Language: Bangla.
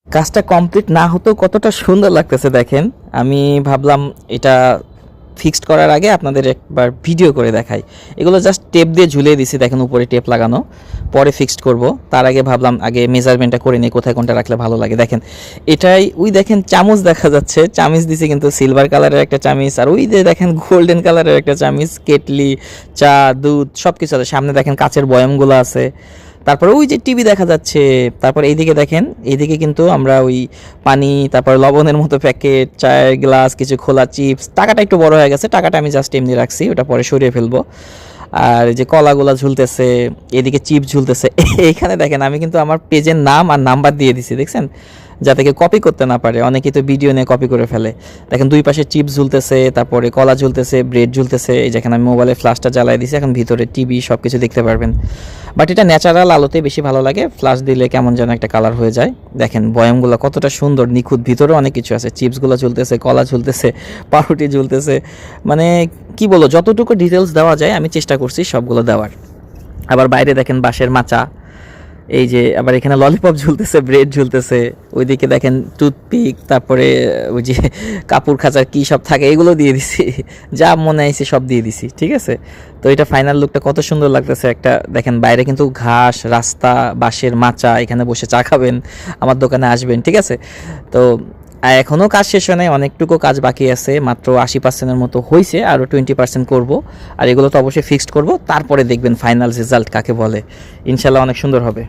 কাজটা কমপ্লিট না হতেও কতটা সুন্দর লাগতেছে দেখেন। আমি ভাবলাম এটা ফিক্সড করার আগে আপনাদের একবার ভিডিও করে দেখাই। এগুলো জাস্ট টেপ দিয়ে ঝুলিয়ে দিছি, দেখেন উপরে টেপ লাগানো, পরে ফিক্সড করব। তার আগে ভাবলাম আগে মেজারমেন্টটা করে নিই কোথায় কোনটা রাখলে ভালো লাগে। দেখেন এটাই, ওই দেখেন চামচ দেখা যাচ্ছে, চামিচ দিছে কিন্তু সিলভার কালারের একটা চামিচ, আর ওই যে দেখেন গোল্ডেন কালারের একটা চামিচ, কেটলি, চা, দুধ সব কিছু আছে। সামনে দেখেন কাচের বয়ামগুলো আছে, তারপরে ওই যে টিভি দেখা যাচ্ছে। তারপর এইদিকে দেখেন, এইদিকে কিন্তু আমরা ওই পানি, তারপর লবণের মতো প্যাকেট, চায়ের গ্লাস, কিছু খোলা চিপস। টাকাটা একটু বড় হয়ে গেছে, টাকাটা আমি জাস্ট এমনি রাখছি, ওটা পরে সরিয়ে ফেলবো। আর এই যে কলাগুলা ঝুলতেছে, এদিকে চিপস ঝুলতেছে। এইখানে দেখেন আমি কিন্তু আমার পেজের নাম আর নাম্বার দিয়ে দিছি, দেখছেন, যাতে কেউ কপি করতে না পারে। অনেকেই তো ভিডিও নিয়ে কপি করে ফেলে। দেখেন দুই পাশে চিপস ঝুলতেছে, তারপরে কলা ঝুলতেছে, ব্রেড ঝুলতেছে। এই যেখানে আমি মোবাইলে ফ্ল্যাশটা জ্বালাই দিছি, এখন ভিতরে টিভি সব কিছু দেখতে পারবেন। বাট এটা ন্যাচারাল আলোতে বেশি ভালো লাগে, ফ্ল্যাশ দিলে কেমন যেন একটা কালার হয়ে যায়। দেখেন বয়ামগুলো কতটা সুন্দর নিখুঁত, ভিতরে অনেক কিছু আছে। চিপসগুলো ঝুলতেছে, কলা ঝুলতেছে, পাউরুটি ঝুলতেছে, মানে কি বলবো, যতটুকু ডিটেলস দেওয়া যায় আমি চেষ্টা করছি সবগুলো দেওয়ার। আবার বাইরে দেখেন বাঁশের মাচা, এই যে আবার এখানে ললিপপ ঝুলতেছে, ব্রেড ঝুলতেছে। ওইদিকে দেখেন টুথপিক, তারপরে ওই যে কাপড় খাঁচার কী সব থাকে এগুলো দিয়ে দিছি, যা মনে আইছে সব দিয়ে দিছি, ঠিক আছে। তো এটা ফাইনাল লুকটা কত সুন্দর লাগতেছে একটা। দেখেন বাইরে কিন্তু ঘাস, রাস্তা, বাঁশের মাচা, এখানে বসে চা খাবেন, আমার দোকানে আসবেন, ঠিক আছে। তো এখনও কাজ শেষ হয় নাই, অনেকটুকু কাজ বাকি আছে, মাত্র 80%-এর মতো হয়েছে, আরও 20% করব। আর এগুলো তো অবশ্যই ফিক্সড করব, তারপরে দেখবেন ফাইনাল রেজাল্ট কাকে বলে। ইনশাল্লাহ অনেক সুন্দর হবে।